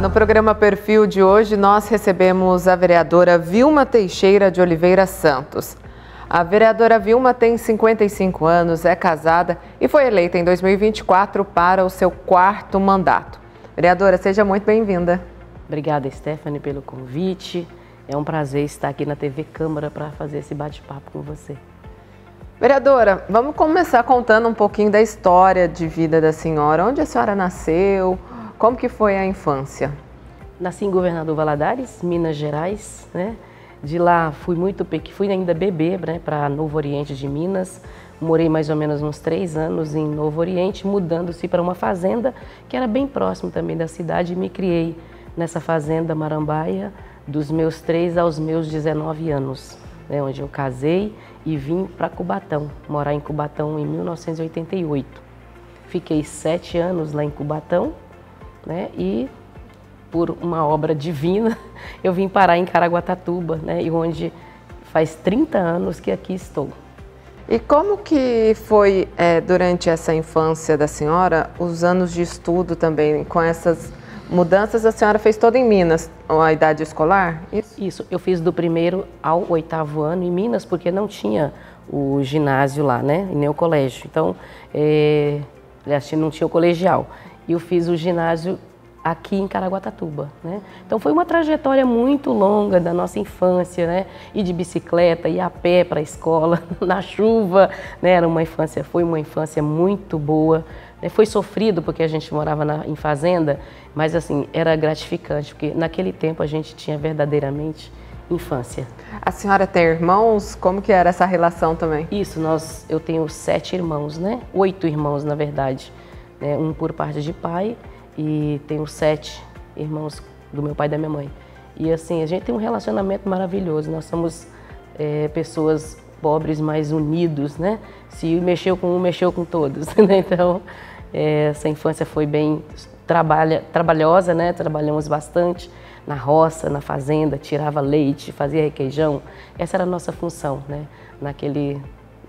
no programa Perfil de hoje nós recebemos a vereadora Vilma Teixeira de Oliveira Santos. A vereadora Vilma tem 55 anos, é casada e foi eleita em 2024 para o seu 4º mandato. Vereadora, seja muito bem-vinda. Obrigada, Stephanie, pelo convite. É um prazer estar aqui na TV Câmara para fazer esse bate-papo com você. Vereadora, vamos começar contando um pouquinho da história de vida da senhora. Onde a senhora nasceu? Como que foi a infância? Nasci em Governador Valadares, Minas Gerais, né? De lá fui ainda bebê, né, para Novo Oriente de Minas. Morei mais ou menos uns 3 anos em Novo Oriente, mudando-se para uma fazenda que era bem próximo também da cidade, e me criei nessa fazenda Marambaia dos meus 3 aos meus 19 anos, né, onde eu casei e vim para Cubatão, morar em Cubatão em 1988. Fiquei 7 anos lá em Cubatão, né, e por uma obra divina eu vim parar em Caraguatatuba, né, e onde faz 30 anos que aqui estou. E como que foi durante essa infância da senhora, os anos de estudo também, com essas mudanças? A senhora fez toda em Minas, a idade escolar? Isso, eu fiz do 1º ao 8º ano em Minas, porque não tinha o ginásio lá, né, e nem o colégio. Então, não tinha o colegial. E eu fiz o ginásio aqui em Caraguatatuba, né? Então foi uma trajetória muito longa da nossa infância, né? Ir de bicicleta, ir a pé para a escola, na chuva, né? Foi uma infância muito boa, né? Foi sofrido porque a gente morava em fazenda, mas assim, era gratificante, porque naquele tempo a gente tinha verdadeiramente infância. A senhora tem irmãos? Como que era essa relação também? Isso, eu tenho 7 irmãos, né? 8 irmãos, na verdade, né? Um por parte de pai, e tenho 7 irmãos do meu pai e da minha mãe. E assim, a gente tem um relacionamento maravilhoso. Nós somos pessoas pobres, mas unidos, né? Se mexeu com um, mexeu com todos, né? Então, essa infância foi bem trabalhosa, né? Trabalhamos bastante na roça, na fazenda, tirava leite, fazia requeijão. Essa era a nossa função, né?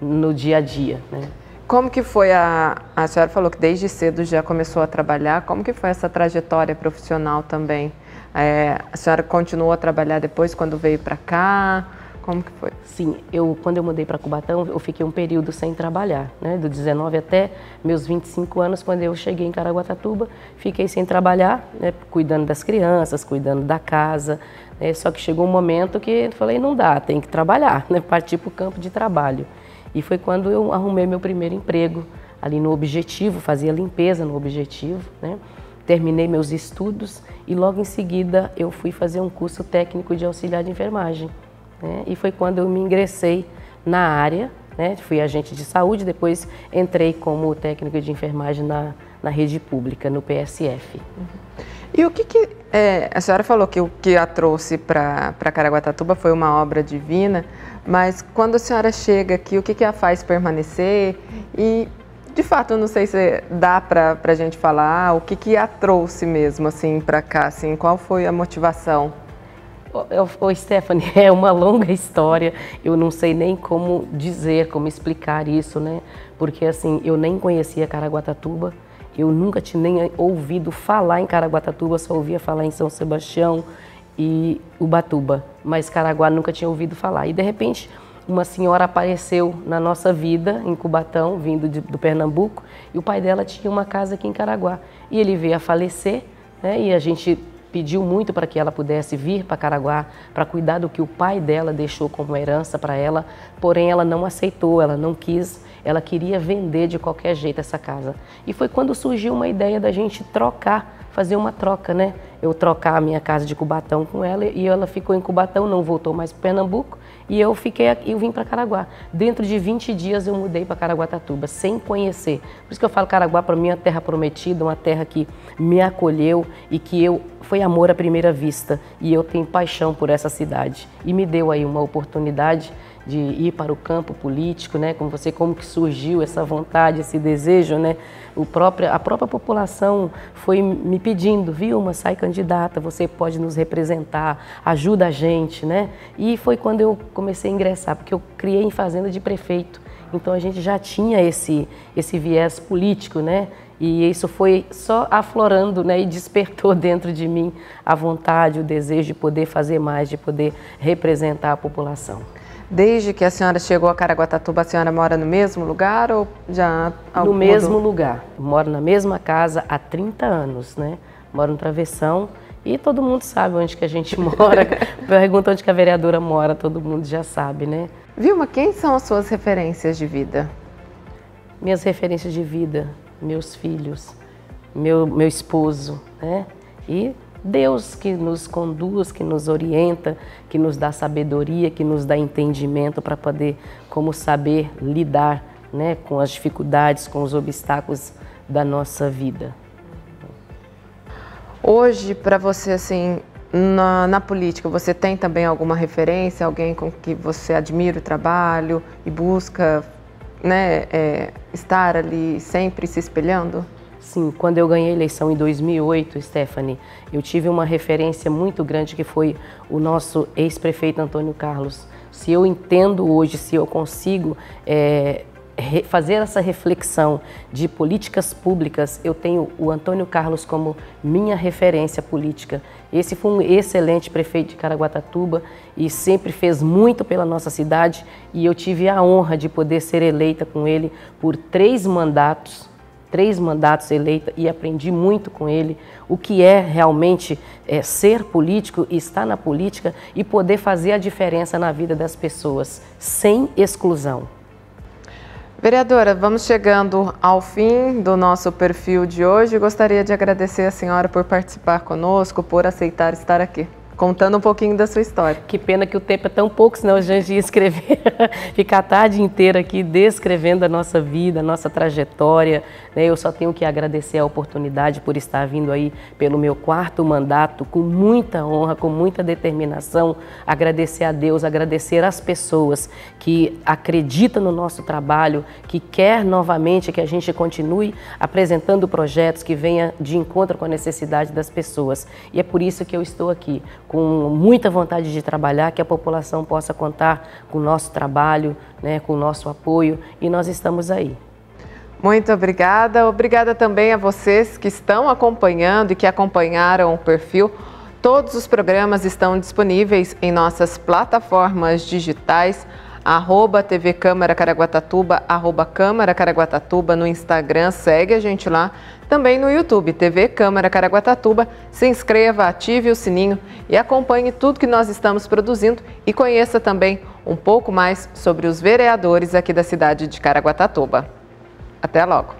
No dia a dia, né? Como que foi a senhora falou que desde cedo já começou a trabalhar, como que foi essa trajetória profissional também? A senhora continuou a trabalhar depois quando veio para cá? Como que foi? Sim, quando eu mudei para Cubatão, eu fiquei um período sem trabalhar, né? Do 19 até meus 25 anos, quando eu cheguei em Caraguatatuba, fiquei sem trabalhar, né? Cuidando das crianças, cuidando da casa, né? Só que chegou um momento que eu falei, não dá, tem que trabalhar, né? Partir para o campo de trabalho. E foi quando eu arrumei meu primeiro emprego ali no Objetivo, fazia limpeza no Objetivo, né? Terminei meus estudos e logo em seguida eu fui fazer um curso técnico de auxiliar de enfermagem, né? E foi quando eu me ingressei na área, né? Fui agente de saúde, depois entrei como técnico de enfermagem na rede pública, no PSF. E o que a senhora falou que o que a trouxe para Caraguatatuba foi uma obra divina, mas quando a senhora chega aqui, o que a faz permanecer? E, de fato, eu não sei se dá para a gente falar o que a trouxe mesmo assim, para cá, assim, qual foi a motivação? Stephanie, é uma longa história, eu não sei nem como dizer, como explicar isso, né? Porque assim, eu nem conhecia Caraguatatuba. Eu nunca tinha nem ouvido falar em Caraguatatuba, só ouvia falar em São Sebastião e Ubatuba, mas Caraguá nunca tinha ouvido falar. E de repente uma senhora apareceu na nossa vida em Cubatão, vindo do Pernambuco, e o pai dela tinha uma casa aqui em Caraguá. E ele veio a falecer, né, e a gente pediu muito para que ela pudesse vir para Caraguá para cuidar do que o pai dela deixou como herança para ela, porém ela não aceitou, ela não quis. Ela queria vender de qualquer jeito essa casa. E foi quando surgiu uma ideia da gente fazer uma troca, né? Eu trocar a minha casa de Cubatão com ela e ela ficou em Cubatão, não voltou mais para Pernambuco e eu vim para Caraguá. Dentro de 20 dias eu mudei para Caraguatatuba, sem conhecer. Por isso que eu falo Caraguá para mim é uma terra prometida, uma terra que me acolheu e que foi amor à primeira vista. E eu tenho paixão por essa cidade. E me deu aí uma oportunidade de ir para o campo político, né? Como que surgiu essa vontade, esse desejo, né? A própria população foi me pedindo, Vilma, sai candidata, você pode nos representar, ajuda a gente, né? E foi quando eu comecei a ingressar, porque eu criei em fazenda de prefeito. Então a gente já tinha esse viés político, né? E isso foi só aflorando, né? E despertou dentro de mim a vontade, o desejo de poder fazer mais, de poder representar a população. Desde que a senhora chegou a Caraguatatuba, a senhora mora no mesmo lugar ou já... No mesmo lugar. Eu moro na mesma casa há 30 anos, né? Moro no Travessão e todo mundo sabe onde que a gente mora. Pergunta onde que a vereadora mora, todo mundo já sabe, né? Vilma, quem são as suas referências de vida? Minhas referências de vida, meus filhos, meu esposo, né? E Deus que nos conduz, que nos orienta, que nos dá sabedoria, que nos dá entendimento para poder, como saber lidar, né, com as dificuldades, com os obstáculos da nossa vida. Hoje, para você, assim, na política, você tem também alguma referência, alguém com que você admira o trabalho e busca, né, estar ali sempre se espelhando? Sim, quando eu ganhei a eleição em 2008, Stephanie, eu tive uma referência muito grande que foi o nosso ex-prefeito Antônio Carlos. Se eu entendo hoje, se eu consigo fazer essa reflexão de políticas públicas, eu tenho o Antônio Carlos como minha referência política. Esse foi um excelente prefeito de Caraguatatuba e sempre fez muito pela nossa cidade e eu tive a honra de poder ser eleita com ele por 3 mandatos eleita e aprendi muito com ele o que é realmente ser político e estar na política e poder fazer a diferença na vida das pessoas, sem exclusão. Vereadora, vamos chegando ao fim do nosso perfil de hoje. Gostaria de agradecer a senhora por participar conosco, por aceitar estar aqui, contando um pouquinho da sua história. Que pena que o tempo é tão pouco, senão a gente ia escrever, ficar a tarde inteira aqui descrevendo a nossa vida, a nossa trajetória. Eu só tenho que agradecer a oportunidade por estar vindo aí pelo meu 4º mandato, com muita honra, com muita determinação. Agradecer a Deus, agradecer às pessoas que acreditam no nosso trabalho, que quer novamente que a gente continue apresentando projetos que venham de encontro com a necessidade das pessoas. E é por isso que eu estou aqui, com muita vontade de trabalhar, que a população possa contar com o nosso trabalho, né, com o nosso apoio, e nós estamos aí. Muito obrigada. Obrigada também a vocês que estão acompanhando e que acompanharam o perfil. Todos os programas estão disponíveis em nossas plataformas digitais, @TV Câmara Caraguatatuba, @Câmara Caraguatatuba no Instagram, segue a gente lá. Também no YouTube, TV Câmara Caraguatatuba, se inscreva, ative o sininho e acompanhe tudo que nós estamos produzindo e conheça também um pouco mais sobre os vereadores aqui da cidade de Caraguatatuba. Até logo!